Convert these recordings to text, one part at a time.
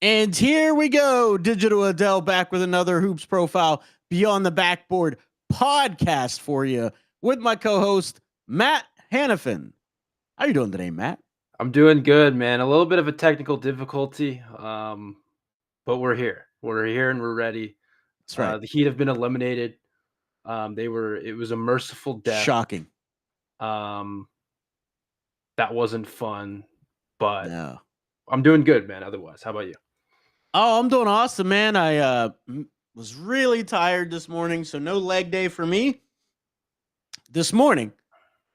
And here we go. Digital Adele back with another Hoops Profile Beyond the Backboard podcast for you with my co-host, Matt Hanifan. How you doing today, Matt? I'm doing good, man. A little bit of a technical difficulty, but we're here. We're here and we're ready. That's right. The Heat have been eliminated. It was a merciful death. Shocking. Um, that wasn't fun, but No. I'm doing good, man. Otherwise, how about you? Oh, I'm doing awesome, man. I was really tired this morning, so no leg day for me this morning.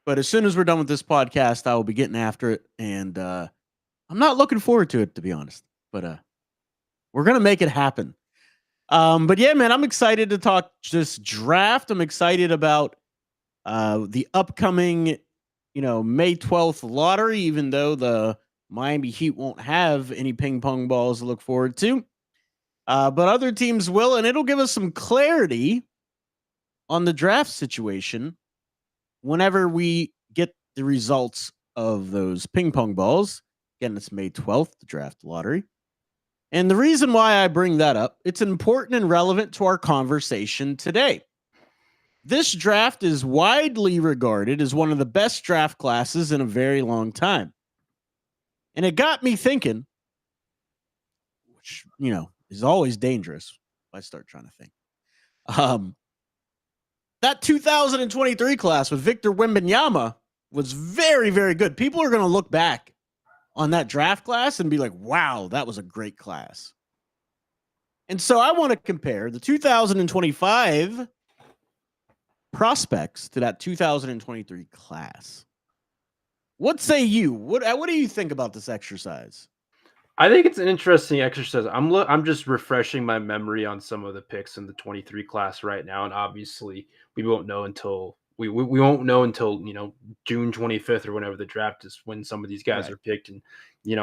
But as soon as we're done with this podcast, I will be getting after it, and I'm not looking forward to it, to be honest. But we're gonna make it happen. But yeah, man, I'm excited to talk this draft. I'm excited about the upcoming, May 12th lottery, even though the Miami Heat won't have any ping pong balls to look forward to. But other teams will, and it'll give us some clarity on the draft situation whenever we get the results of those ping pong balls. Again, it's May 12th, the draft lottery. And the reason why I bring that up, it's important and relevant to our conversation today. This draft is widely regarded as one of the best draft classes in a very long time. And it got me thinking, which, is always dangerous if I start trying to think. That 2023 class with Victor Wembanyama was very, very good. People are going to look back on that draft class and be like, wow, that was a great class. And so I want to compare the 2025 prospects to that 2023 class. What say you? What do you think about this exercise? I think it's an interesting exercise. I'm just refreshing my memory on some of the picks in the 23 class right now, and obviously we won't know until June 25th or whenever the draft is, when some of these guys are picked and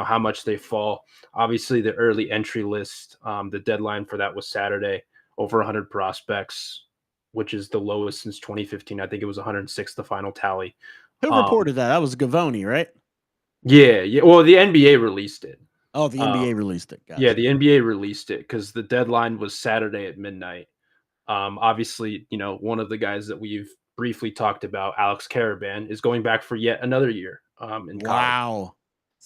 how much they fall. Obviously, the early entry list, the deadline for that was Saturday. Over 100 prospects, which is the lowest since 2015. I think it was 106, the final tally. Who reported that? That was Gavoni, right? Yeah. Well, the NBA released it. Oh, the NBA released it. Gotcha. Yeah, the NBA released it because the deadline was Saturday at midnight. Obviously, one of the guys that we've briefly talked about, Alex Caravan, is going back for yet another year in college. Wow.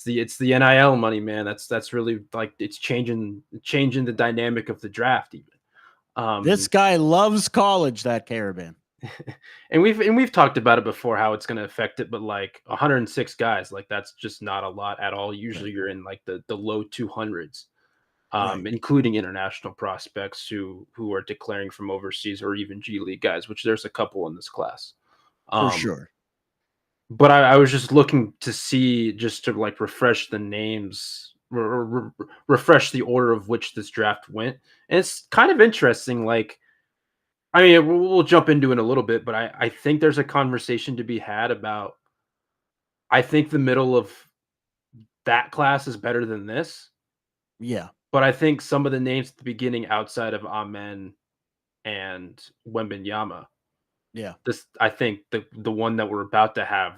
It's the NIL money, man. That's really like it's changing the dynamic of the draft even. This guy loves college, that Caravan. and we've talked about it before, how it's going to affect it, but like 106 guys, like that's just not a lot at all. Usually you're in like the low 200s, including international prospects who are declaring from overseas, or even G League guys, which there's a couple in this class. For sure. But I was just looking to see, just to like refresh the names, refresh the order of which this draft went. And it's kind of interesting. Like, I mean, we'll jump into it in a little bit, but I think there's a conversation to be had about, I think the middle of that class is better than this. Yeah. But I think some of the names at the beginning, outside of Amen and Wembanyama, I think the one that we're about to have,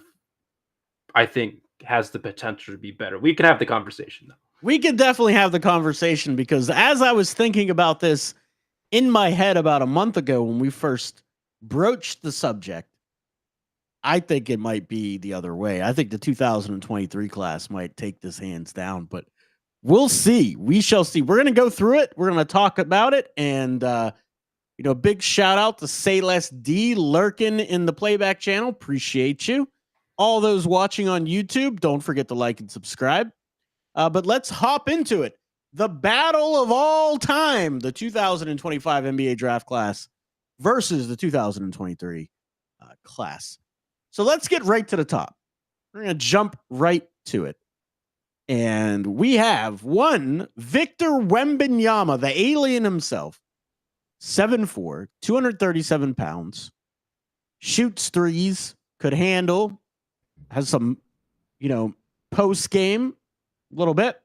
I think has the potential to be better. We could have the conversation, though. We could definitely have the conversation, because as I was thinking about this in my head about a month ago when we first broached the subject, I think it might be the other way. I think the 2023 class might take this hands down, but we'll see. We shall see. We're going to go through it. We're going to talk about it. And, big shout out to Say Less D lurking in the playback channel. Appreciate you. All those watching on YouTube, don't forget to like and subscribe. But let's hop into it. The battle of all time, the 2025 NBA draft class versus the 2023 class. So let's get right to the top. We're going to jump right to it. And we have one Victor Wembanyama, the alien himself, 7'4", 237 pounds, shoots threes, could handle, has some, post game a little bit,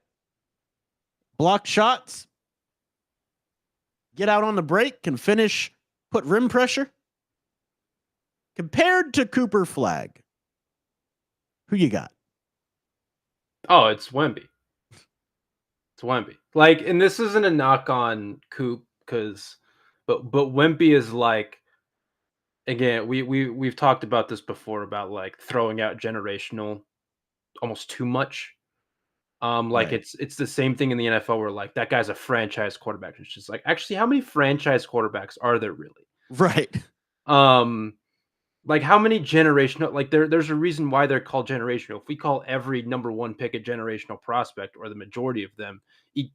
block shots, get out on the break, can finish, put rim pressure. Compared to Cooper Flagg, who you got? Oh, it's Wemby. It's Wemby. Like, and this isn't a knock on Coop because, but Wimpy is like, again, we've talked about this before about like throwing out generational almost too much. Like Right. it's the same thing in the NFL where like that guy's a franchise quarterback. It's just like, actually, how many franchise quarterbacks are there really? Right. Um, like how many generational like there's a reason why they're called generational. If we call every number one pick a generational prospect or the majority of them, it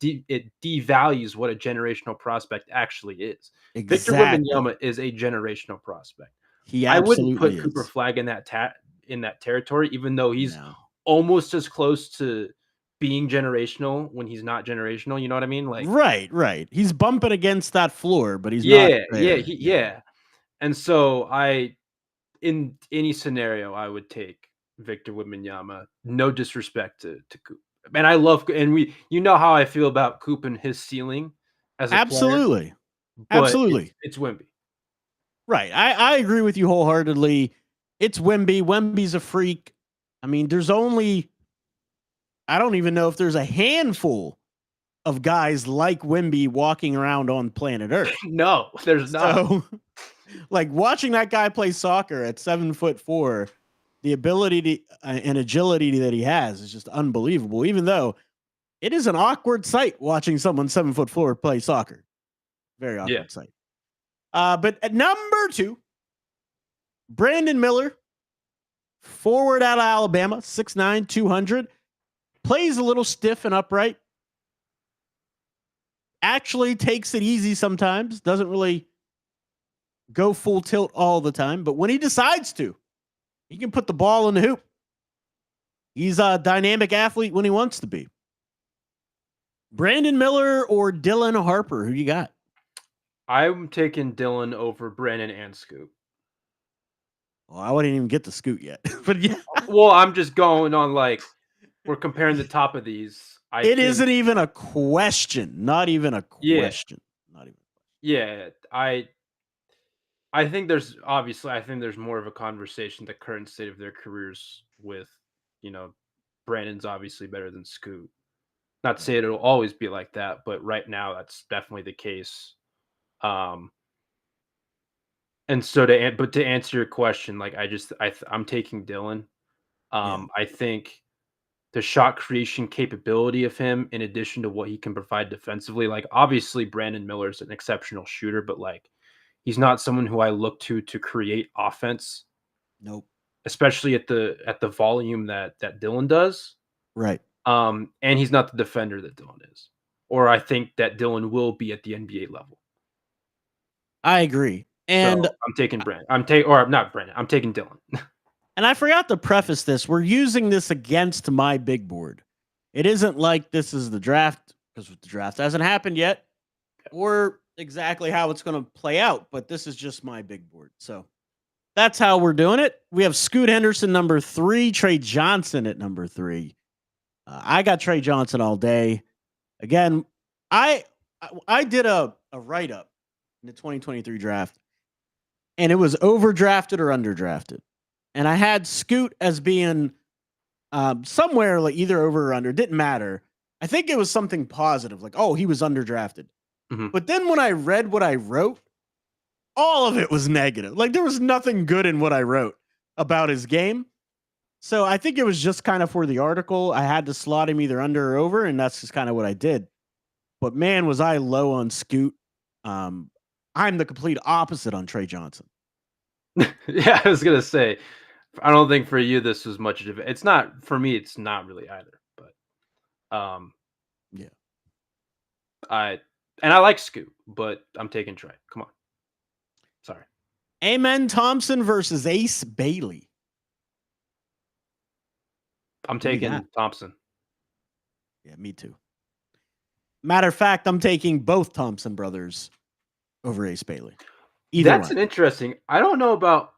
devalues what a generational prospect actually is. Victor Exactly. Wembanyama is a generational prospect. He I wouldn't absolutely put Cooper is. Flag in that territory, even though he's No. almost as close to being generational when he's not generational. You know what I mean? Like, Right, right. He's bumping against that floor, but he's not yeah, yeah, there. Yeah. yeah. And so in any scenario, I would take Victor Wembanyama. No disrespect to Coop, and I love and you know how I feel about Coop and his ceiling as a player, Absolutely. but Absolutely. it's Wemby. Right. I agree with you wholeheartedly. It's Wemby. Wemby's a freak. I mean, there's only I don't even know if there's a handful of guys like Wemby walking around on planet Earth. No, there's not. So, like watching that guy play soccer at 7'4", the ability to, and agility that he has is just unbelievable. Even though it is an awkward sight watching someone 7'4" play soccer, very Yeah, awkward sight. But at number 2, Brandon Miller, forward out of Alabama, 6'9", 200, plays a little stiff and upright. Actually takes it easy sometimes. Doesn't really go full tilt all the time, but when he decides to, he can put the ball in the hoop. He's a dynamic athlete when he wants to be. Brandon Miller or Dylan Harper? Who you got? I'm taking Dylan over Brandon and Scoop. Well, I wouldn't even get the scoot yet, but yeah, Well, I'm just going on like we're comparing the top of these. I it think, isn't even a question. Not even a yeah, question. Not even. yeah. I think there's obviously I think there's more of a conversation the current state of their careers with, you know, Brandon's obviously better than Scoot. Not to Right. say it'll always be like that, but right now that's definitely the case. Um, and so to answer your question, like I'm taking Dylan. Yeah. I think the shot creation capability of him, in addition to what he can provide defensively, like obviously Brandon Miller's an exceptional shooter, but like he's not someone who I look to create offense, Nope. especially at the volume that Dylan does. Right. And he's not the defender that Dylan is, or I think that Dylan will be at the NBA level. I agree. So And I'm taking Brandon. I'm taking or not Brandon. I'm taking Dylan. I forgot to preface this. We're using this against my big board. It isn't like this is the draft because the draft hasn't happened yet or exactly how it's going to play out, but this is just my big board. So that's how we're doing it. We have Scoot Henderson number 3, Trey Johnson at number 3. I got Trey Johnson all day. Again, I I did a write up in the 2023 draft, and it was overdrafted or underdrafted, and I had Scoot as being somewhere like either over or under. Didn't matter. I think it was something positive, like oh he was underdrafted. Mhm. But then when I read what I wrote, all of it was negative. Like there was nothing good in what I wrote about his game. So I think it was just kind of for the article. I had to slot him either under or over, and that's just kind of what I did. But man, was I low on Scoot. Um, I'm the complete opposite on Trey Johnson. Yeah, I was gonna say. I don't think for you this was much of it. It's not for me. It's not really either. But Yeah. I and I like Scoot, but I'm taking Trey. Come on. Sorry. Amen Thompson versus Ace Bailey. I'm Who you got? taking Thompson. Yeah, me too. Matter of fact, I'm taking both Thompson brothers over Ace Bailey. Either That's one. an interesting. I don't know about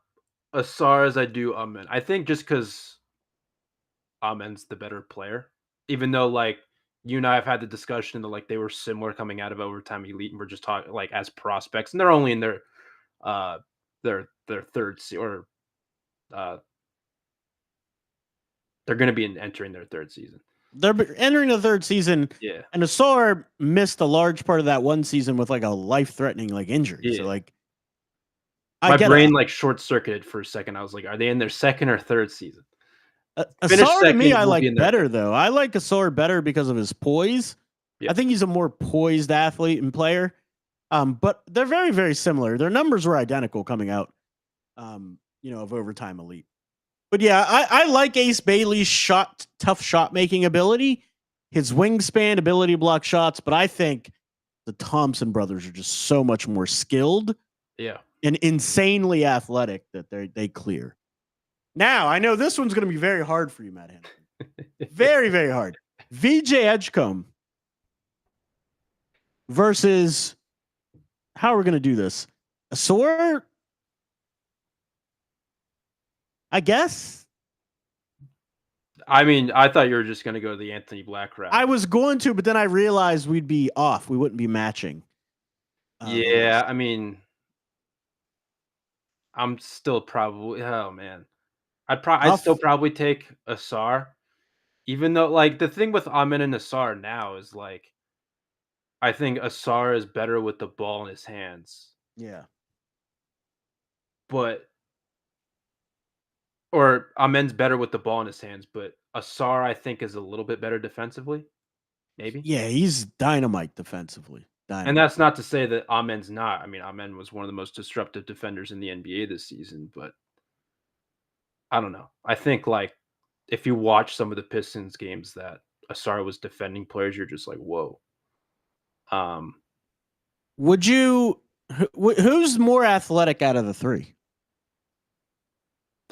Asar as I do Amen. I think just because Amen's the better player, even though like you and I have had the discussion that like they were similar coming out of overtime elite, and we're just talking like as prospects, and they're only in uh their third or uh they're going to be entering their third season. They're entering the third season, Yeah. and Asar missed a large part of that one season with like a life-threatening like injury. So Yeah. like, I My get brain it. like short circuited for a second. I was like, are they in their second or third season? Finish Asar to me, second, I will be in like their better third. though. I like Asar better because of his poise. I Yep. think he's a more poised athlete and player. But they're very, very similar. Their numbers were identical coming out, of Overtime Elite. But yeah, I like Ace Bailey's tough shot making ability, his wingspan, ability to block shots. But I think the Thompson brothers are just so much more skilled Yeah. and insanely athletic that they clear. Now I know this one's going to be very hard for you, Matt Hanifan. Very, very hard. VJ Edgecombe versus, how are we going to do this? Asor, I guess. I mean, I thought you were just gonna go to the Anthony Black route. I was going to, but then I realized we'd be off. We wouldn't be matching. Yeah, I mean, I'm still probably. Oh man, I'd still probably take Asar, even though like the thing with Amin and Asar now is like, I think Asar is better with the ball in his hands, Yeah. but or Amen's better with the ball in his hands, but Asar I think is a little bit better defensively, maybe. Yeah, he's dynamite defensively. And Dynamite. that's not to say that Amen's not. I mean, Amen was one of the most disruptive defenders in the NBA this season, but I don't know. I think like if you watch some of the Pistons games that Asar was defending players, you're just like, whoa. Would you? Who's more athletic out of the three?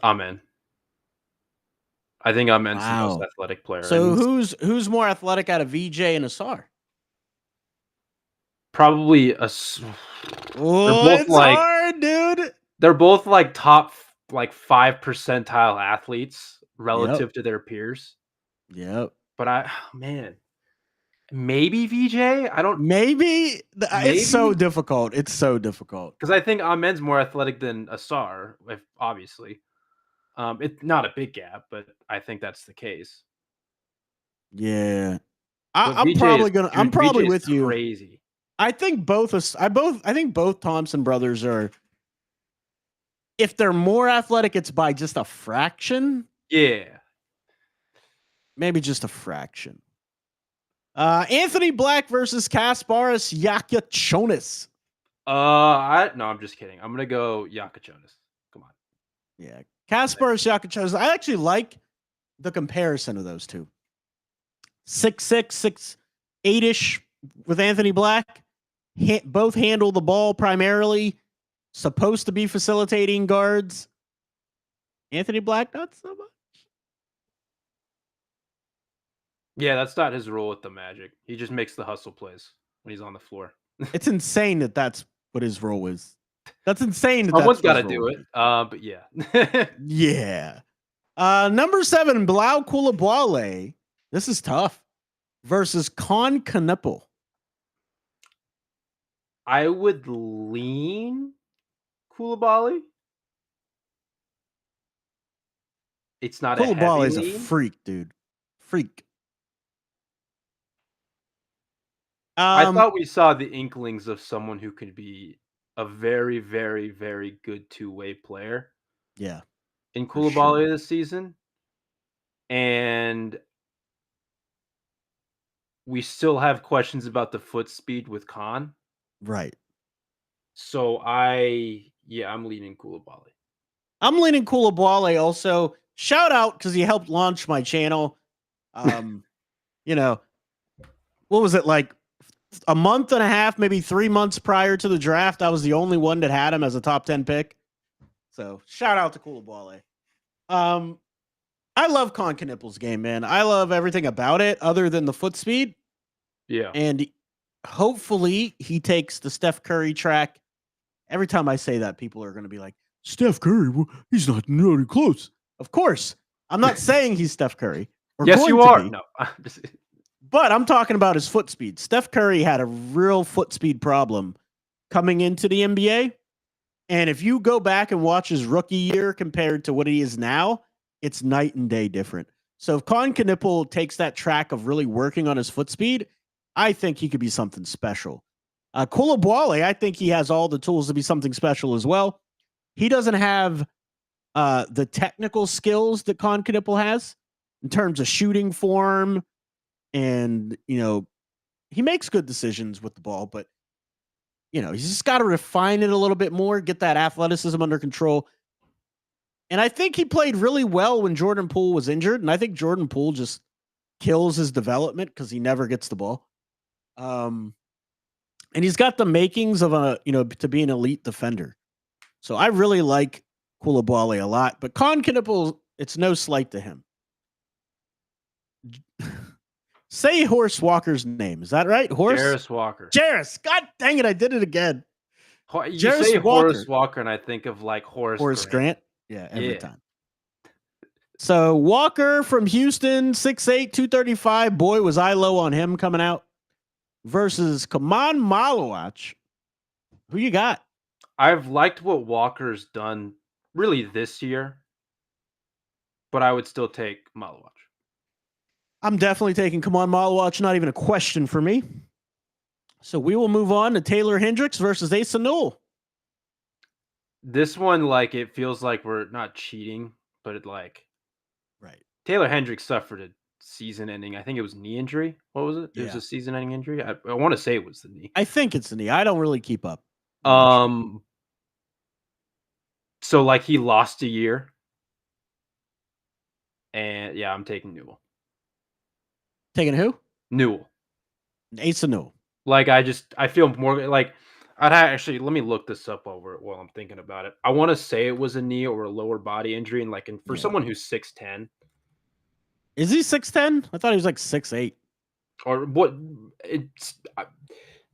Amen. I think Amen's the most Wow. athletic player. So And who's more athletic out of VJ and Asar? probably Oh, both it's like hard, dude. they're both like top like 5 percentile athletes Yep. relative to their peers. Yep. But man, maybe VJ. I don't. Maybe it's so Maybe difficult. It's so difficult. because I think Amen's more athletic than Asar, if obviously. It's not a big gap, but I think that's the case. Yeah. But I'm VJ probably is, gonna. I'm dude, VJ probably is with you. crazy. I think both. I think both Thompson brothers are. If they're more athletic, it's by just a fraction. Yeah. Maybe just a fraction. Anthony Black versus Kasparis Yakachonis. No, I'm just kidding. I'm gonna go Yakachonis. Come on. Yeah, Kasparis Yakachonis. I actually like the comparison of those two. 6'6", 6'8" with Anthony Black. Both handle the ball primarily. Supposed to be facilitating guards. Anthony Black, not so much. Yeah, that's not his role with the Magic. He just makes the hustle plays when he's on the floor. It's insane that that's what his role is. That's insane. Someone's got to do it. But yeah. Yeah. Number 7, Blau Koulibaly. This is tough. Versus Con Knuppel. I would lean Koulibaly. It's not Koulibaly is a a heavy lean. freak, dude. Freak. I thought we saw the inklings of someone who could be a very, very, very good two-way player. Yeah. In Koulibaly this season. And we still have questions about the foot speed with Khan. Right. So I'm leaning Koulibaly. I'm leaning Koulibaly also. Shout out because he helped launch my channel. What was it like? A month and a half, maybe 3 months prior to the draft, I was the only one that had him as a top 10 pick. So shout out to Koulibaly. I love Con Knuppel's game, man. I love everything about it other than the foot speed. Yeah. And hopefully he takes the Steph Curry track. Every time I say that, people are going to be like, Steph Curry, he's not really close. Of course. I'm not saying he's Steph Curry. Yes, you are. No. But I'm talking about his foot speed. Steph Curry had a real foot speed problem coming into the NBA. And if you go back and watch his rookie year compared to what he is now, it's night and day different. So if Con Knipple takes that track of really working on his foot speed, I think he could be something special. Koulibaly, I think he has all the tools to be something special as well. He doesn't have the technical skills that Con Knipple has in terms of shooting form, and he makes good decisions with the ball, but he's just got to refine it a little bit more, get that athleticism under control. And I think he played really well when Jordan Poole was injured, and I think Jordan Poole just kills his development because he never gets the ball. And he's got the makings of to be an elite defender. So I really like Koulibaly a lot, but Con Knipple, it's no slight to him. Say Horace Walker's name. Is that right? Jarris Walker. Jarris. God dang it. I did it again. You say Horace Walker, and I think of like Horace Grant. Yeah, every time. So Walker from Houston, 6'8", 235. Boy, was I low on him coming out. Versus Kaman Malawach. Who you got? I've liked what Walker's done really this year, but I would still take Malawach. I'm definitely taking Kaman Malawach. Not even a question for me. So we will move on to Taylor Hendricks versus Asa Newell. This one, like, it feels like we're not cheating, but it right. Taylor Hendricks suffered a season-ending. I think it was knee injury. What was it? It was a season-ending injury. I want to say it was the knee. I think it's the knee. I don't really keep up. So like he lost a year, and I'm taking Newell. Taking who? Newell. Asa Newell. Like I feel more like I'd actually let me look this up while I'm thinking about it. I want to say it was a knee or a lower body injury, and for someone who's 6'10". Is he 6'10"? I thought he was like 6'8". Or what? It's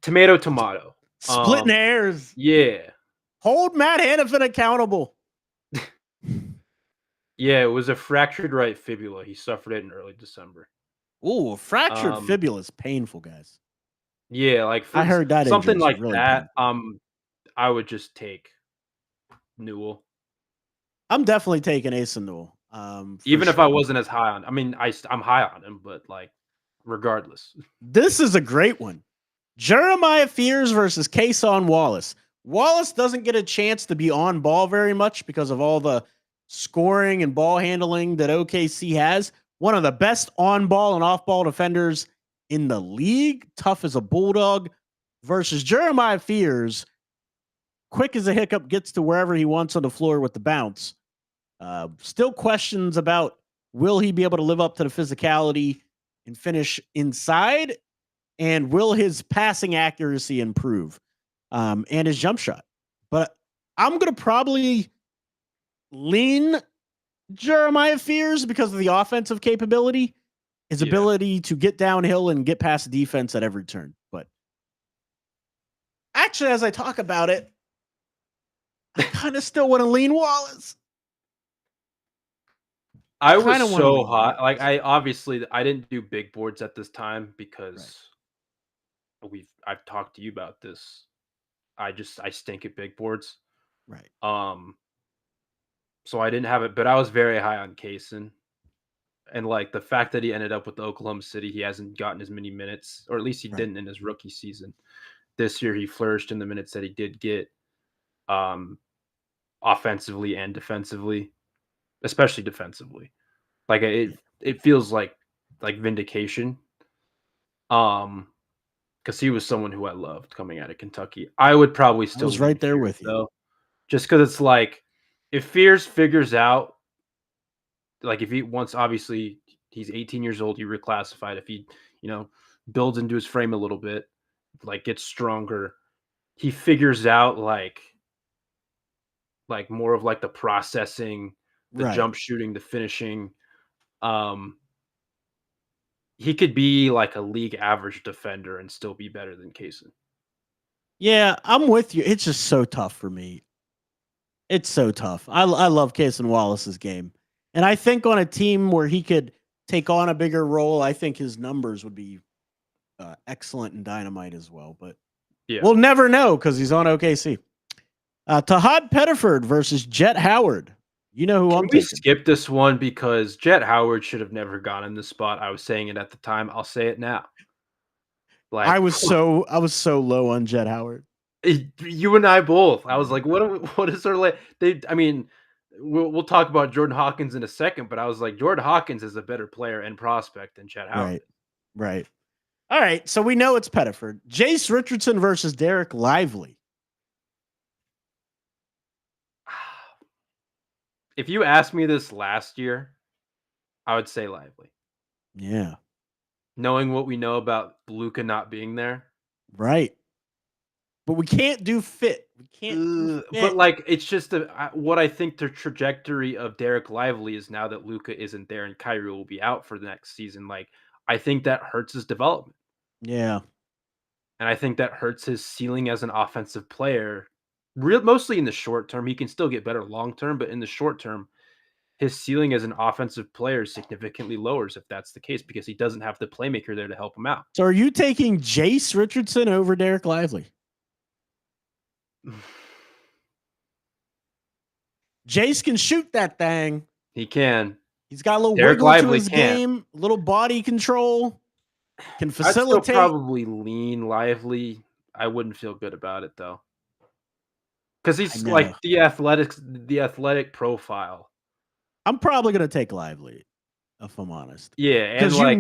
tomato. Splitting hairs. Yeah. Hold Matt Hanifan accountable. Yeah, it was a fractured right fibula. He suffered it in early December. Ooh, a fractured fibula is painful, guys. Yeah, like I heard that something like really that. painful. I would just take Newell. I'm definitely taking Asa Newell. Even if I wasn't as high on, I'm high on him, but like, regardless. This is a great one. Jeremiah Fears versus Kason Wallace. Wallace doesn't get a chance to be on ball very much because of all the scoring and ball handling that OKC has. One of the best on ball and off ball defenders in the league. Tough as a bulldog. Versus Jeremiah Fears. Quick as a hiccup, gets to wherever he wants on the floor with the bounce. Still questions about will he be able to live up to the physicality and finish inside, and will his passing accuracy improve, and his jump shot. But I'm going to probably lean Jeremiah Fears because of the offensive capability, his ability to get downhill and get past defense at every turn. But actually, as I talk about it, I kind of still want to lean Wallace. I was so hot. Like I didn't do big boards at this time because I've talked to you about this. I stink at big boards. Right. So I didn't have it, but I was very high on Kaysen. And like the fact that he ended up with Oklahoma City, he hasn't gotten as many minutes, or at least he didn't in his rookie season. This year he flourished in the minutes that he did get, offensively and defensively, especially defensively. Like it feels like vindication. Because he was someone who I loved coming out of Kentucky. I would probably still was right there with you, though, just because it's like if Fears figures out, like if he once obviously he's 18 years old, he reclassified. If he builds into his frame a little bit, like gets stronger, he figures out like more of like the processing, the jump shooting, the finishing. He could be like a league average defender and still be better than Kaysen. Yeah, I'm with you. It's just so tough for me. It's so tough. I love Kaysen Wallace's game. And I think on a team where he could take on a bigger role, I think his numbers would be excellent and dynamite as well. But we'll never know because he's on OKC. Tahad Pettiford versus Jet Howard. You know who Can I'm we taking. skip this one because Jet Howard should have never gone in this spot? I was saying it at the time. I'll say it now. I Like was so low on Jet Howard. you and I both. I was Yeah. like, what is their they I mean, we'll talk about Jordan Hawkins in a second, but I was like, Jordan Hawkins is a better player and prospect than Chet Howard. Right. Right. All right. So we know it's Pettiford. Jace Richardson versus Derek Lively. If you asked me this last year, I would say Lively. Yeah. Knowing what we know about Luka not being there. Right. But we can't do fit. We can't do But fit. like it's just what I think the trajectory of Derek Lively is now that Luka isn't there and Kyrie will be out for the next season. Like I think that hurts his development. Yeah. And I think that hurts his ceiling as an offensive player. Mostly in the short term. He can still get better long term, but in the short term, his ceiling as an offensive player significantly lowers if that's the case because he doesn't have the playmaker there to help him out. So are you taking Jace Richardson over Derek Lively? Jace can shoot that thing. He can. He's got a little Derek wiggle to Lively his can't. game, a little body control, can I'd still facilitate. probably lean Lively. I wouldn't feel good about it though. Because I he's know. like the athletic profile. I'm probably going to take Lively, if I'm honest. Yeah, and Because like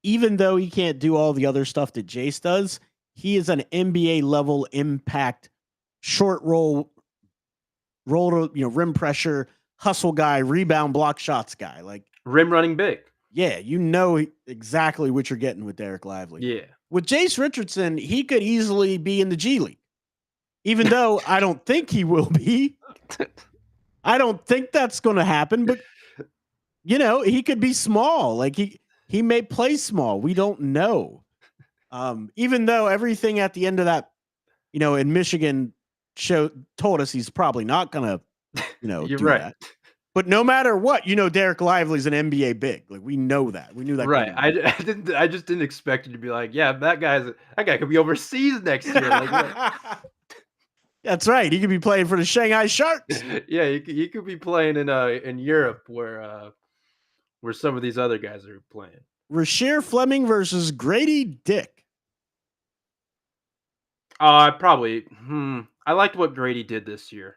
even though he can't do all the other stuff that Jace does, he is an NBA level impact, short roll to rim pressure, hustle guy, rebound block shots guy. Like rim running big. yeah, exactly what you're getting with Derek Lively. Yeah. With Jace Richardson, he could easily be in the G League. Even though I don't think he will be. I don't think that's going to happen, but he could be small. Like he may play small. We don't know. Even though everything at the end of that, in Michigan told us he's probably not going to, You're do right. that. But no matter what, Derek Lively's an NBA big. Like we know that. We knew that. Right. I just didn't expect you to be like, yeah, that guy could be overseas next year. Like, that's right. He could be playing for the Shanghai Sharks. Yeah, he could be playing in Europe where some of these other guys are playing. Rasheer Fleming versus Grady Dick. Probably. I liked what Grady did this year.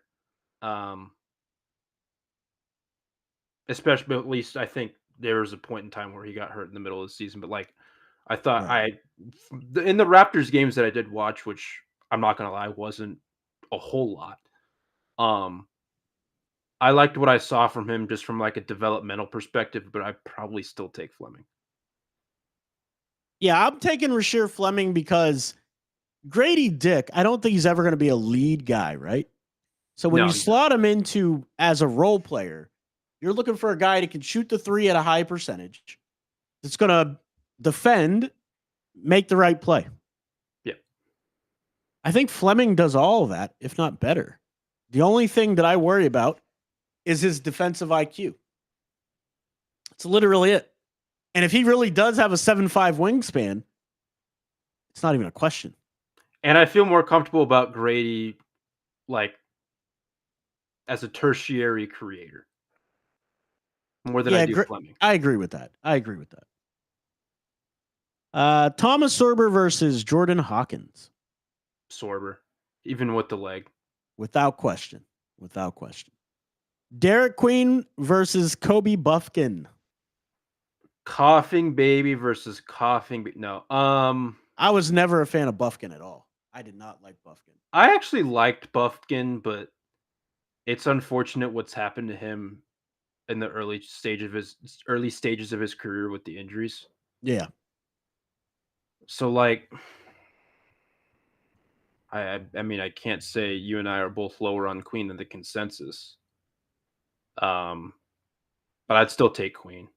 Especially, at least I think there was a point in time where he got hurt in the middle of the season. But like, I thought in the Raptors games that I did watch, which I'm not gonna lie, wasn't a whole lot. I liked what I saw from him just from like a developmental perspective, but I probably still take Fleming. Yeah, I'm taking Rasheer Fleming because Grady Dick, I don't think he's ever going to be a lead guy, right? So when you slot him into as a role player, you're looking for a guy that can shoot the three at a high percentage, that's going to defend, make the right play. Yeah. I think Fleming does all of that, if not better. The only thing that I worry about is his defensive IQ. It's literally it. And if he really does have a 7'5" wingspan, it's not even a question. And I feel more comfortable about Grady, like, as a tertiary creator. More than I do Fleming. I agree with that. Thomas Sorber versus Jordan Hawkins. Sorber, even with the leg. Without question. Derek Queen versus Kobe Buffkin. Coughing baby versus coughing. No. I was never a fan of Buffkin at all. I did not like Buffkin. I actually liked Buffkin, but it's unfortunate what's happened to him in the early stages of his career with the injuries. Yeah. So like, I mean, I can't say you and I are both lower on Queen than the consensus. But I'd still take Queen.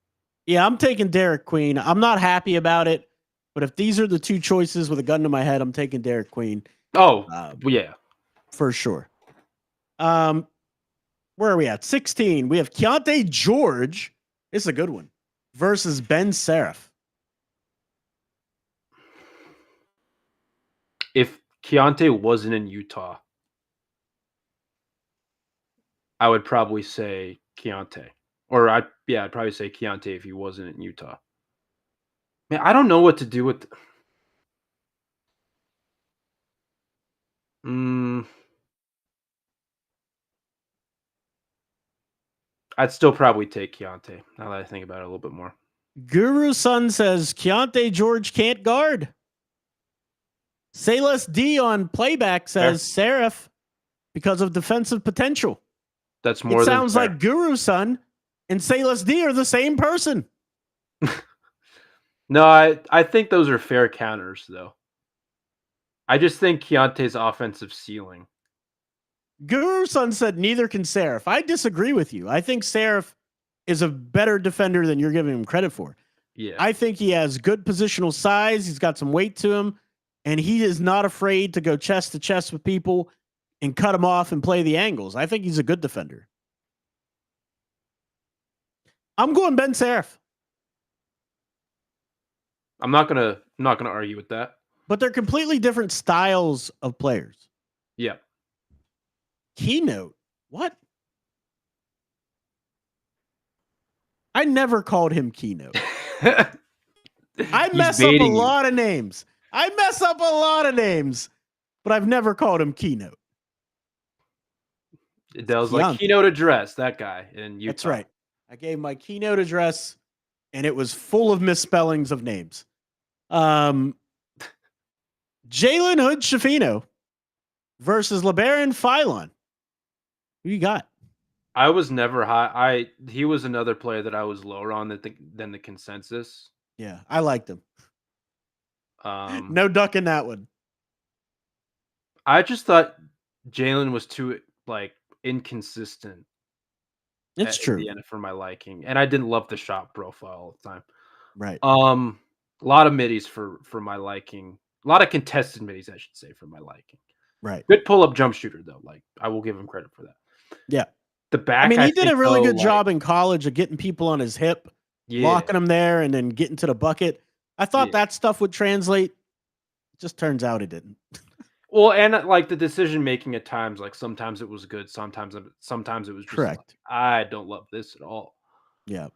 Yeah, I'm taking Derek Queen. I'm not happy about it, but if these are the two choices with a gun to my head, I'm taking Derek Queen. Oh, yeah. For sure. Where are we at? 16. We have Keontae George. This is a good one. Versus Ben Seraph. If Keontae wasn't in Utah, I would probably say Keontae. I'd probably say Keontae if he wasn't in Utah. Man, I don't know what to do with. Mm, I'd still probably take Keontae now that I think about it a little bit more. Guru Sun says Keontae George can't guard. Say Less D on playback says Seraph because of defensive potential. That's more it than sounds fair. like Guru Sun and Say Less D are the same person. No, I think those are fair counters, though. I just think Keontae's offensive ceiling. Guru Sun said neither can Seraph. I disagree with you. I think Seraph is a better defender than you're giving him credit for. Yeah. I think he has good positional size. He's got some weight to him, and he is not afraid to go chest to chest with people and cut them off and play the angles. I think he's a good defender. I'm going Ben Seraph. I'm not gonna argue with that. But they're completely different styles of players. Yeah. Keynote? What? I never called him Keynote. I mess up a lot of names. But I've never called him Keynote. That was like keynote address, that guy in Utah. That's right. I gave my keynote address, and it was full of misspellings of names. Jalen Hood Shafino versus LeBaron Philon. Who you got? I was never high. He was another player that I was lower on than the consensus. Yeah, I liked him. No ducking that one. I just thought Jalen was too inconsistent. It's true. At the end for my liking, and I didn't love the shot profile all the time. Right. A lot of middies for my liking. A lot of contested middies, I should say, for my liking. Right. Good pull-up jump shooter, though. I will give him credit for that. Yeah. The back. He did a really good job in college of getting people on his hip, locking them there, and then getting to the bucket. I thought that stuff would translate. It just turns out it didn't. Well, and the decision making at times, sometimes it was good, sometimes it was just correct. I don't love this at all. Yeah.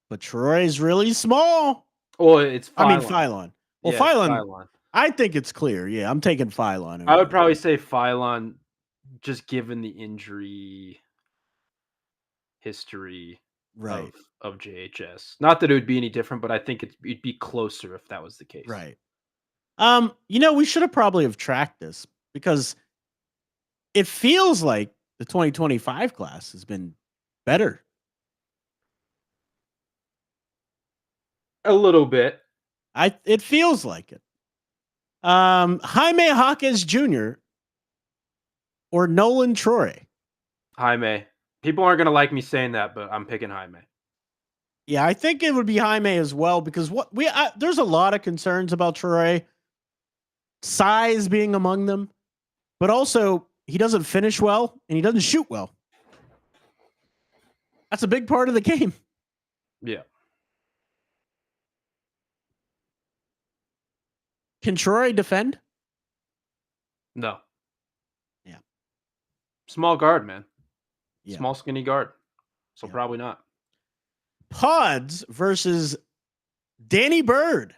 But Troy's really small. Well, it's Philon. Philon. Well, yeah, Philon. I think it's clear. Yeah, I'm taking Philon. I would probably say Philon, just given the injury history of JHS. Not that it would be any different, but I think it'd be closer if that was the case. Right. We should have probably tracked this because it feels like the 2025 class has been better. A little bit. It feels like it. Jaime Jaquez Jr. or Nolan Troy? Jaime. People aren't going to like me saying that, but I'm picking Jaime. Yeah, I think it would be Jaime as well because there's a lot of concerns about Troy. Size being among them, but also he doesn't finish well and he doesn't shoot well. That's a big part of the game. Yeah. Can Troy defend? No. Yeah. Small guard, man. Yeah. Small, skinny guard. So probably not. Pods versus Danny Bird.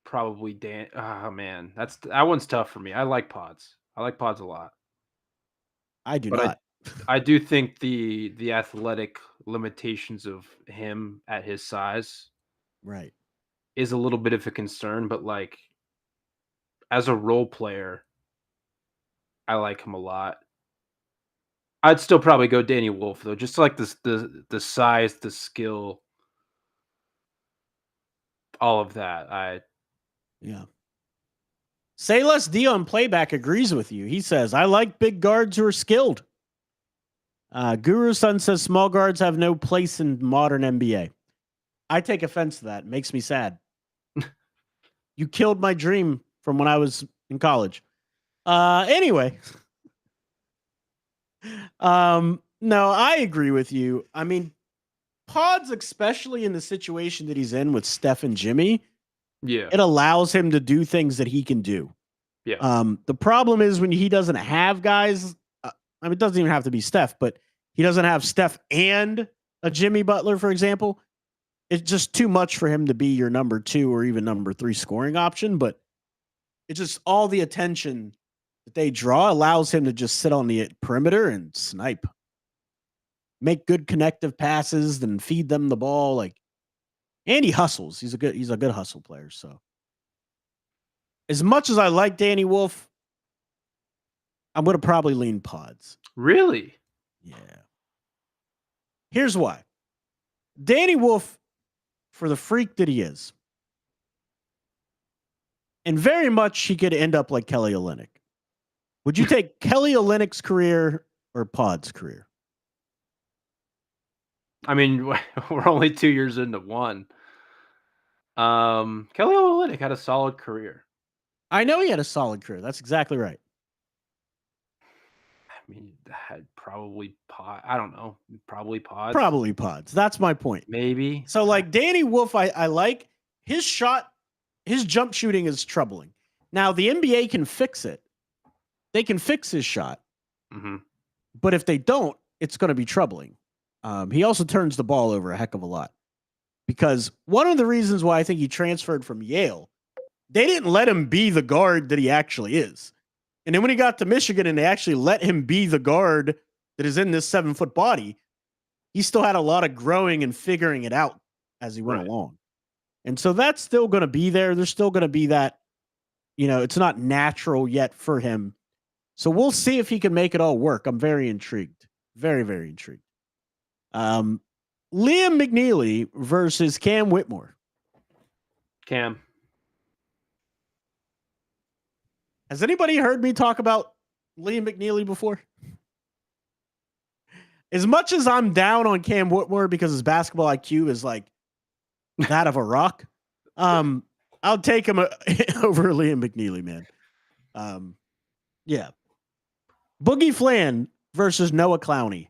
Probably Dan. Oh man, that one's tough for me. I like Pods. I like Pods a lot. I do not. I do think the athletic limitations of him at his size, right, is a little bit of a concern. But as a role player, I like him a lot. I'd still probably go Danny Wolf though, just the size, the skill, all of that. Yeah. Say Less D on playback agrees with you. He says, I like big guards who are skilled. Guru Sun says small guards have no place in modern NBA. I take offense to that. It makes me sad. You killed my dream from when I was in college. Anyway. No, I agree with you. Pods, especially in the situation that he's in with Steph and Jimmy, Yeah. It allows him to do things that he can do. Yeah. The problem is when he doesn't have guys. I mean, it doesn't even have to be Steph, but he doesn't have Steph and a Jimmy Butler, for example. It's just too much for him to be your number 2 or even number 3 scoring option. But it's just all the attention that they draw allows him to just sit on the perimeter and snipe, make good connective passes, then feed them the ball. And he hustles. He's a good hustle player. So as much as I like Danny Wolf, I'm going to probably lean Pods. Really? Yeah. Here's why. Danny Wolf, for the freak that he is, and very much he could end up like Kelly Olynyk. Would you take Kelly Olynyk's career or Pod's career? I mean, we're only 2 years into one. Kelly Olynyk had a solid career. I know he had a solid career. That's exactly right. I mean, had probably Pod. I don't know. Probably Pods. Probably Pods. That's my point. Maybe. So, Danny Wolf, I like his shot. His jump shooting is troubling. Now, the NBA can fix it. They can fix his shot. Mm-hmm. But if they don't, it's going to be troubling. He also turns the ball over a heck of a lot. Because one of the reasons why I think he transferred from Yale, they didn't let him be the guard that he actually is. And then when he got to Michigan and they actually let him be the guard that is in this 7-foot body, he still had a lot of growing and figuring it out as he went along. And so that's still going to be there. There's still going to be that, it's not natural yet for him. So we'll see if he can make it all work. I'm very intrigued. Very, very intrigued. Liam McNeely versus Cam Whitmore. Cam. Has anybody heard me talk about Liam McNeely before? As much as I'm down on Cam Whitmore because his basketball IQ is like that of a rock, I'll take him over Liam McNeely, man. Yeah. Boogie Flan versus Noah Clowney.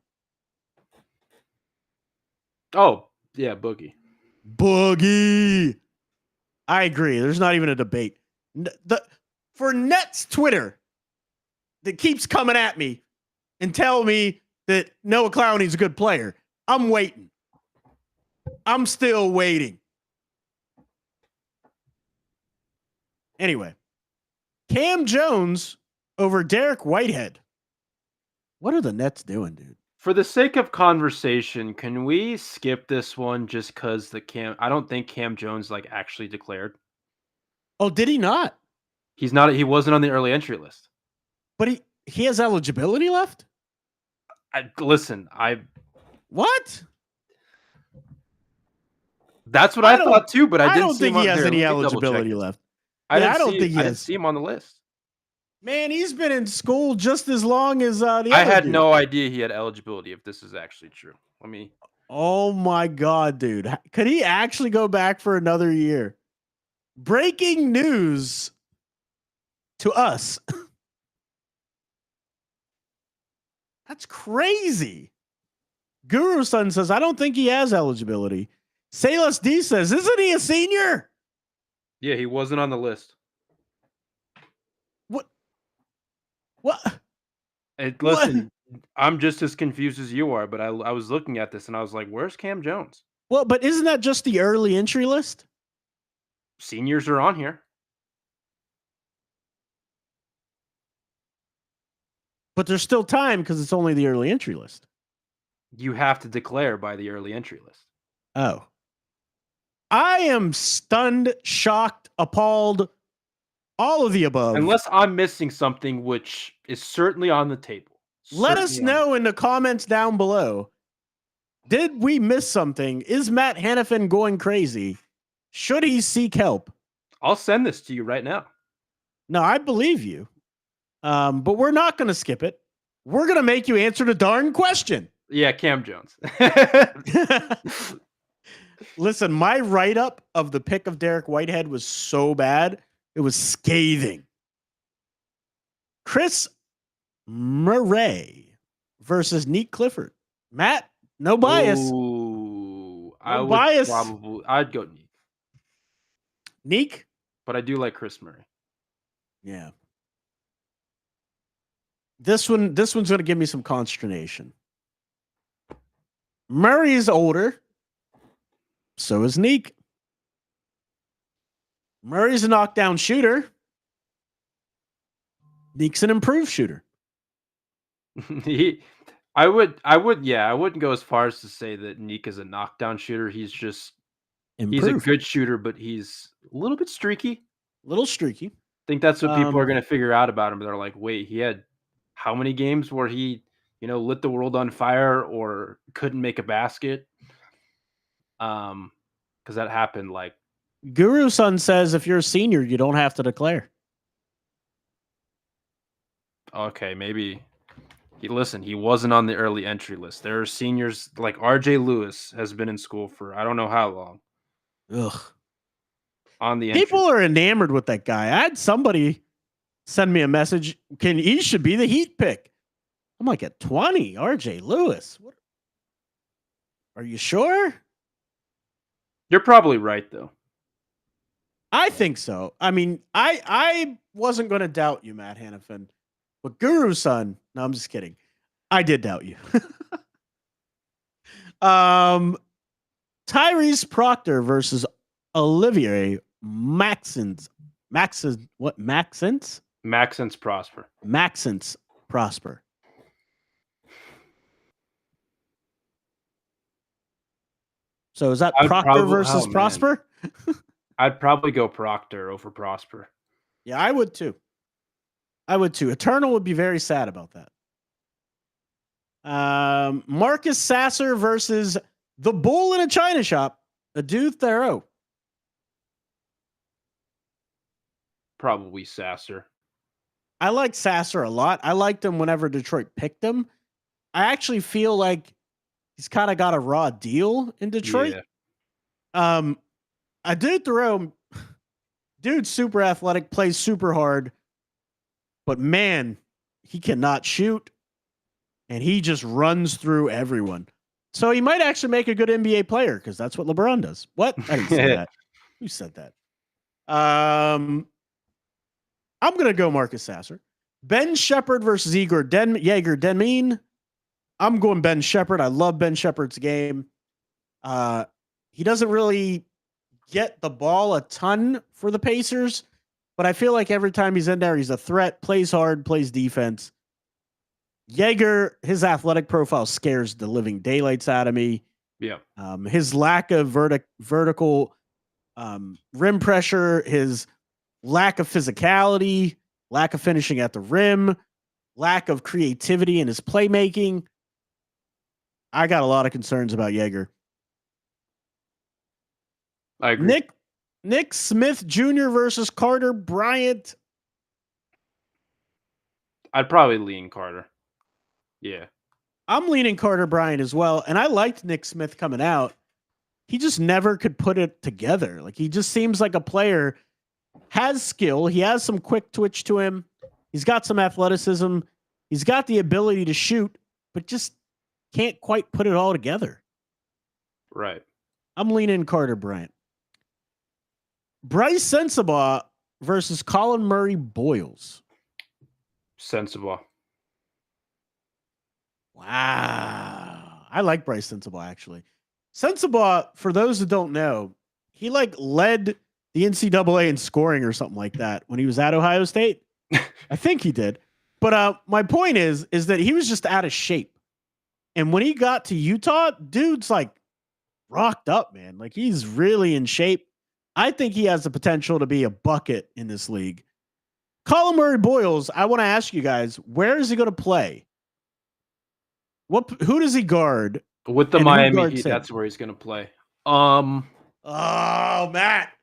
Oh, yeah, Boogie. Boogie. I agree. There's not even a debate. For Nets Twitter that keeps coming at me and tell me that Noah Clowney's a good player, I'm waiting. I'm still waiting. Anyway, Cam Jones over Derek Whitehead. What are the Nets doing, dude? For the sake of conversation, can we skip this one just because I don't think Cam Jones actually declared. Oh, did he not? He's not. He wasn't on the early entry list. But he has eligibility left? What? That's what I thought too, but I don't think he has any eligibility left. I don't think he has. I didn't see him on the list. Man, he's been in school just as long as the other I had dude. No idea he had eligibility, if this is actually true. Oh my God, dude. Could he actually go back for another year? Breaking news to us. That's crazy. Guru Sun says, I don't think he has eligibility. Salas D says, isn't he a senior? Yeah, he wasn't on the list. What? Listen, I'm just as confused as you are, but I was looking at this and I was like, where's Cam Jones? Well, but isn't that just the early entry list? Seniors are on here. But there's still time because it's only the early entry list. You have to declare by the early entry list. Oh. I am stunned, shocked, appalled, all of the above. Unless I'm missing something, which is certainly on the table. Let us know in the comments down below. Did we miss something? Is Matt Hanifan going crazy? Should he seek help? I'll send this to you right now. No, I believe you. But we're not going to skip it. We're going to make you answer the darn question. Yeah, Cam Jones. Listen, my write-up of the pick of Derek Whitehead was so bad. It was scathing. Chris Murray versus Neek Clifford. Matt, no bias. Ooh, no bias. I'd go Neek. Neek? but I do like Chris Murray. Yeah. This one's going to give me some consternation. Murray is older. So is Neek. Murray's a knockdown shooter. Neek's an improved shooter. I wouldn't go as far as to say that Neek is a knockdown shooter. He's a good shooter, but he's a little bit streaky. Little streaky. I think that's what people are going to figure out about him. They're like, wait, he had how many games where he, lit the world on fire or couldn't make a basket? Because that happened. Like Guru Sun says, if you're a senior, you don't have to declare. Okay, maybe. He wasn't on the early entry list. There are seniors like RJ Lewis has been in school for I don't know how long. Ugh. On the people are enamored with that guy. I had somebody send me a message. He should be the Heat pick. I'm like, at 20, RJ Lewis. What? Are you sure? You're probably right, though. I think so. I mean, I wasn't going to doubt you, Matt Hanifan, but Guru Sun. No, I'm just kidding. I did doubt you. Tyrese Proctor versus Olivier Maxence Prosper. Maxence Prosper. So is that Proctor versus Prosper? I'd probably go Proctor over Prosper. Yeah, I would too. Eternal would be very sad about that. Marcus Sasser versus the Bull in a China Shop, Adu Thero. Probably Sasser. I like Sasser a lot. I liked him whenever Detroit picked him. I actually feel like he's kind of got a raw deal in Detroit. Yeah. Adu Thero, dude's super athletic, plays super hard, but man, he cannot shoot, and he just runs through everyone. So he might actually make a good NBA player because that's what LeBron does. What? I didn't say that. Who said that? I'm going to go Marcus Sasser. Ben Shepherd versus Jaeger Denmean. I'm going Ben Shepherd. I love Ben Shepherd's game. He doesn't really get the ball a ton for the Pacers, but I feel like every time he's in there, he's a threat, plays hard, plays defense. Jaeger, his athletic profile scares the living daylights out of me. Yeah. His lack of vertical rim pressure, his lack of physicality, lack of finishing at the rim, lack of creativity in his playmaking. I got a lot of concerns about Jaeger. I agree. Nick Smith Jr. versus Carter Bryant. I'd probably lean Carter. Yeah. I'm leaning Carter Bryant as well. And I liked Nick Smith coming out. He just never could put it together. Like, he just seems like a player, has skill. He has some quick twitch to him. He's got some athleticism. He's got the ability to shoot, but just can't quite put it all together. Right. I'm leaning Carter Bryant. Bryce Sensabaugh versus Colin Murray Boyles. Sensabaugh. Wow. I like Bryce Sensabaugh, actually. Sensabaugh, for those who don't know, he led the NCAA in scoring or something like that when he was at Ohio State. I think he did. But my point is that he was just out of shape. And when he got to Utah, dude's rocked up, man. Like, he's really in shape. I think he has the potential to be a bucket in this league. Colin Murray Boyles, I want to ask you guys, where is he going to play? Who does he guard? With the Miami Heat, that's where he's going to play. Oh, Matt.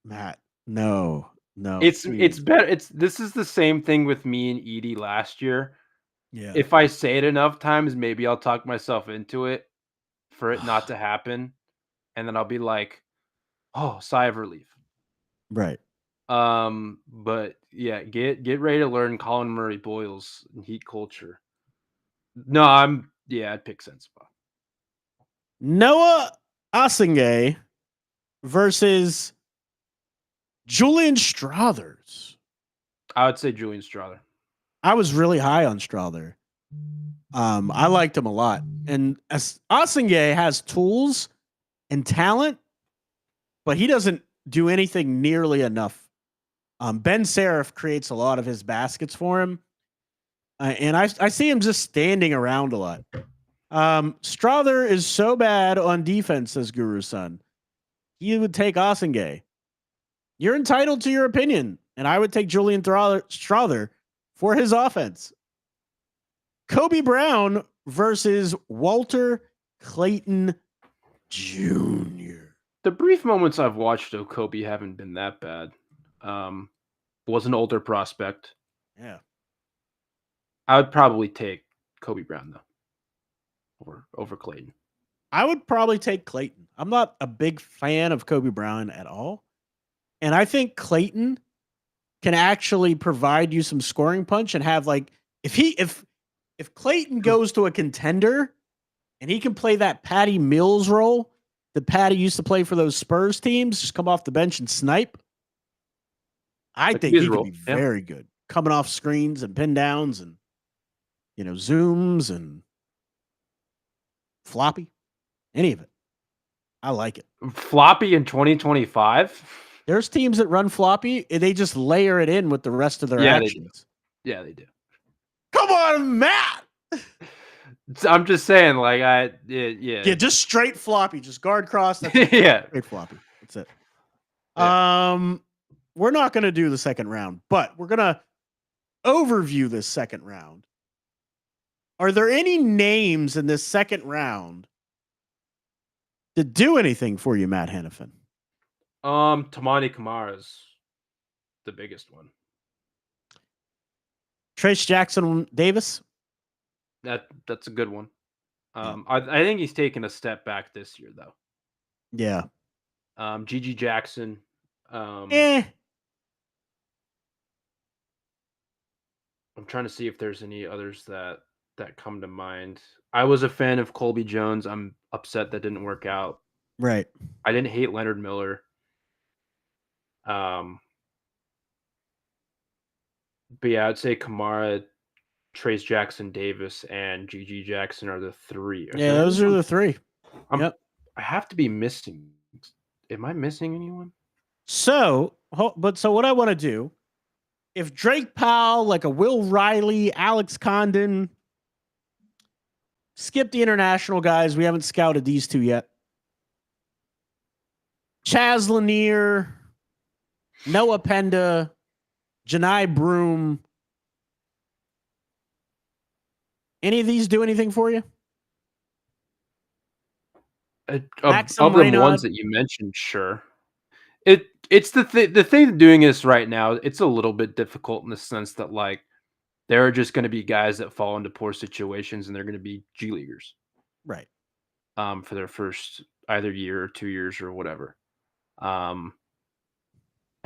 Matt, no. It's better. This is the same thing with me and Edie last year. Yeah. If I say it enough times, maybe I'll talk myself into it for it not to happen. And then I'll be like, oh, sigh of relief. Right. But yeah, get ready to learn Colin Murray Boyles and Heat culture. No, I'd pick Sensabaugh. Noah Asingay versus Julian Struthers. I would say Julian Strother. I was really high on Strother. I liked him a lot. And Asenge has tools and talent, but he doesn't do anything nearly enough. Ben Seraph creates a lot of his baskets for him. And I see him just standing around a lot. Strother is so bad on defense, says Guru Sun. He would take Asenge. You're entitled to your opinion, and I would take Julian Strother for his offense. Kobe Brown versus Walter Clayton Jr. The brief moments I've watched of Kobe haven't been that bad. Was an older prospect. Yeah. I would probably take Kobe Brown, though, over Clayton. I would probably take Clayton. I'm not a big fan of Kobe Brown at all. And I think Clayton can actually provide you some scoring punch and have like if Clayton goes to a contender and he can play that Patty Mills role that Patty used to play for those Spurs teams, just come off the bench and snipe. I think he could be very good. Coming off screens and pin downs and zooms and floppy. Any of it. I like it. Floppy in 2025? There's teams that run floppy, and they just layer it in with the rest of their actions. They do. Come on, Matt! I'm just saying, like, yeah, just straight floppy. Just guard cross. That's yeah. Straight floppy. That's it. Yeah. We're not going to do the second round, but we're going to overview this second round. Are there any names in this second round that do anything for you, Matt Hanifan? Tamani Kamara's the biggest one. Trace Jackson Davis? That's a good one. I think he's taken a step back this year, though. Yeah. Gigi Jackson. I'm trying to see if there's any others that come to mind. I was a fan of Colby Jones. I'm upset that didn't work out. Right. I didn't hate Leonard Miller. But yeah, I'd say Kamara, Trace Jackson Davis, and Gigi Jackson are the three. Those are the three. Yep. I have to be missing. Am I missing anyone? So what I want to do, if Drake Powell, like a Will Riley, Alex Condon, skip the international guys. We haven't scouted these two yet. Chaz Lanier, Noah Penda, Janai Broom. Any of these do anything for you? Of the ones that you mentioned, sure. It's the thing doing this right now. It's a little bit difficult in the sense that like there are just going to be guys that fall into poor situations and they're going to be G Leaguers, right? For their first either year or 2 years or whatever. And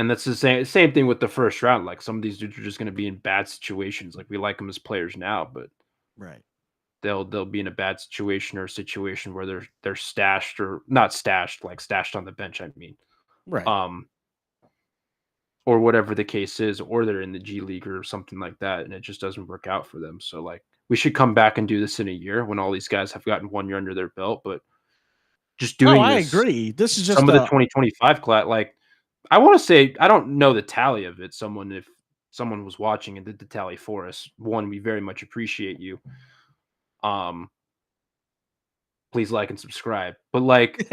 that's the same thing with the first round. Like some of these dudes are just going to be in bad situations. Like we like them as players now, but right. They'll be in a bad situation or a situation where they're stashed or not stashed, like stashed on the bench. I mean, right. Or whatever the case is, or they're in the G League or something like that, and it just doesn't work out for them. So like we should come back and do this in a year when all these guys have gotten 1 year under their belt. But just doing I agree. This is just some of the 2025 class. Like I want to say, I don't know the tally of it. If someone was watching and did the tally for us, one, we very much appreciate you. Please like and subscribe. But like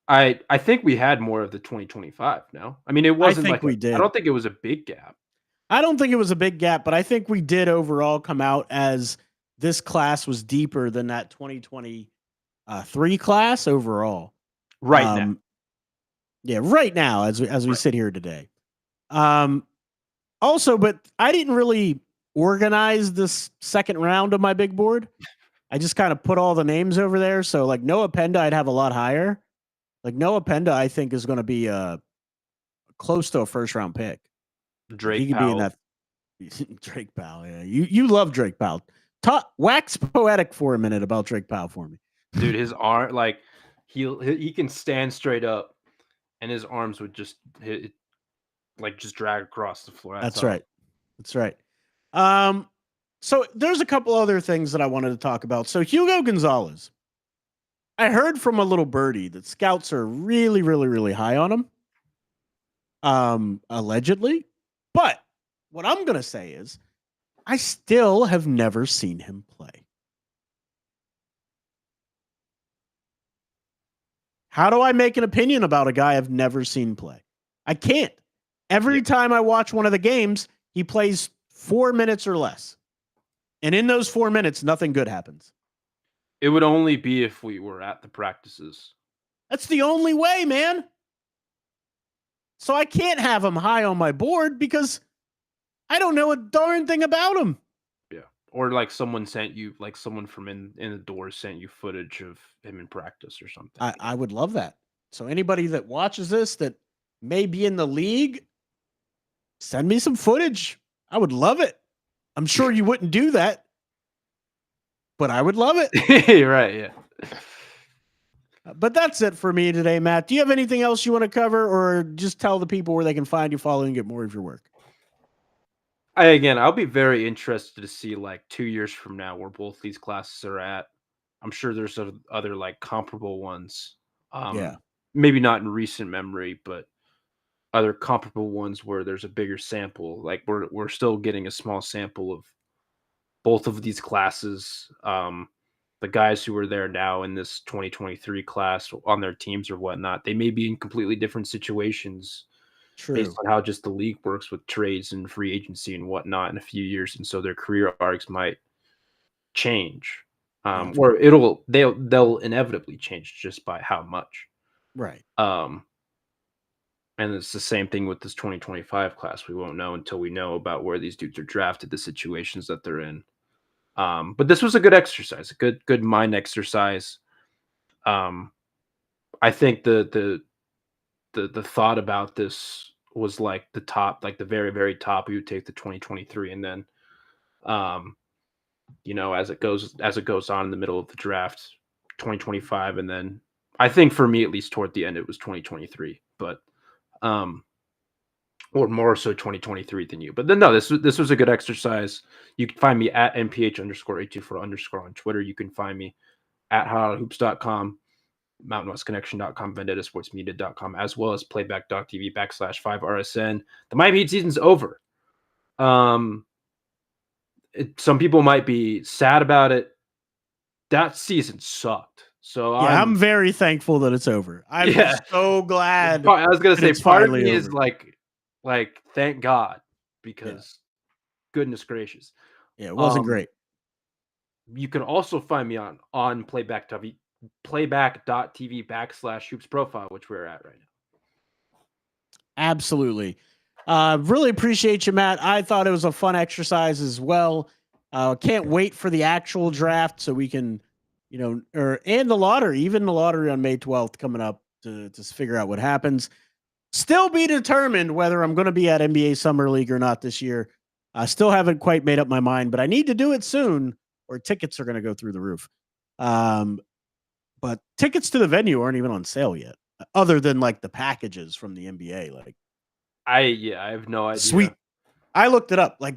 I think we had more of the 2025 now. I mean, it wasn't like we did. I don't think it was a big gap. I don't think it was a big gap, but I think we did overall come out as this class was deeper than that 2023 class overall. Right now. Yeah, right now as we sit here today. Also, but I didn't really organize this second round of my big board. I just kind of put all the names over there. So like Noah Penda, I'd have a lot higher. Like Noah Penda, I think is going to be close to a first round pick. Drake Powell. Be in that. Drake Powell, yeah. You love Drake Powell. Wax poetic for a minute about Drake Powell for me, dude. His arm, like he can stand straight up and his arms would just hit, like just drag across the floor. That's right. That's right. So there's a couple other things that I wanted to talk about. So Hugo Gonzalez, I heard from a little birdie that scouts are really, really, really high on him. Allegedly. But what I'm gonna say is I still have never seen him play. How do I make an opinion about a guy I've never seen play? I can't. Every time I watch one of the games, he plays 4 minutes or less. And in those 4 minutes, nothing good happens. It would only be if we were at the practices. That's the only way, man. So I can't have him high on my board because I don't know a darn thing about him. Yeah. Or like someone sent you, like someone from in the doors sent you footage of him in practice or something. I would love that. So anybody that watches this that may be in the league, send me some footage. I would love it. I'm sure you wouldn't do that, but I would love it. Right, yeah. But that's it for me today, Matt. Do you have anything else you want to cover, or just tell the people where they can find you, follow, and get more of your work? I'll be very interested to see like 2 years from now where both these classes are at. I'm sure there's other like comparable ones. Yeah. Maybe not in recent memory, but other comparable ones where there's a bigger sample. Like we're still getting a small sample of both of these classes. The guys who are there now in this 2023 class on their teams or whatnot, they may be in completely different situations. True. Based on how just the league works with trades and free agency and whatnot in a few years, and so their career arcs might change, or they'll inevitably change just by how much. Right. And it's the same thing with this 2025 class. We won't know until we know about where these dudes are drafted, the situations that they're in. But this was a good exercise, a good mind exercise. I think the thought about this was like the top, like the very, very top. We would take the 2023, and then, as it goes on in the middle of the draft, 2025, and then I think for me, at least toward the end, it was 2023, but or more so 2023 than you. But then no, this was a good exercise. You can find me at mph_824_ on Twitter. You can find me at hothoops.com. MountainWestConnection.com, VendettaSportsMedia.com, as well as playback.tv/5RSN. The Miami Heat season's over. Some people might be sad about it. That season sucked. So yeah, I'm very thankful that it's over. I'm so glad. I was gonna say, part of me is like, thank God, because goodness gracious. Yeah, it wasn't great. You can also find me on playback.tv/hoops profile, which we're at right now. Absolutely. Really appreciate you, Matt. I thought it was a fun exercise as well. Can't wait for the actual draft so we can, and the lottery, even the lottery on May 12th coming up to figure out what happens. Still be determined whether I'm going to be at NBA Summer League or not this year. I still haven't quite made up my mind, but I need to do it soon or tickets are going to go through the roof. But tickets to the venue aren't even on sale yet, other than like the packages from the NBA. Like, I have no idea. Sweet. I looked it up. Like,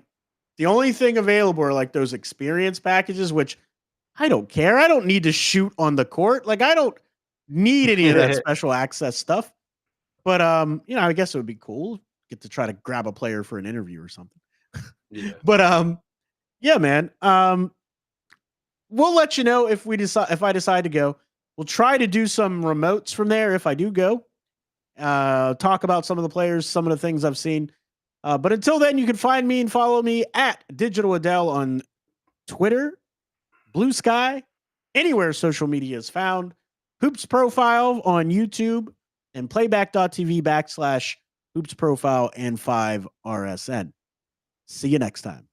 the only thing available are like those experience packages, which I don't care. I don't need to shoot on the court. Like, I don't need any of that special access stuff. But I guess it would be cool. Get to try to grab a player for an interview or something. Yeah. But yeah, man. We'll let you know if I decide to go. We'll try to do some remotes from there if I do go. Talk about some of the players, some of the things I've seen. But until then, you can find me and follow me at Digital Adele on Twitter, Blue Sky, anywhere social media is found. Hoops Profile on YouTube, and playback.tv/Hoops Profile and 5RSN. See you next time.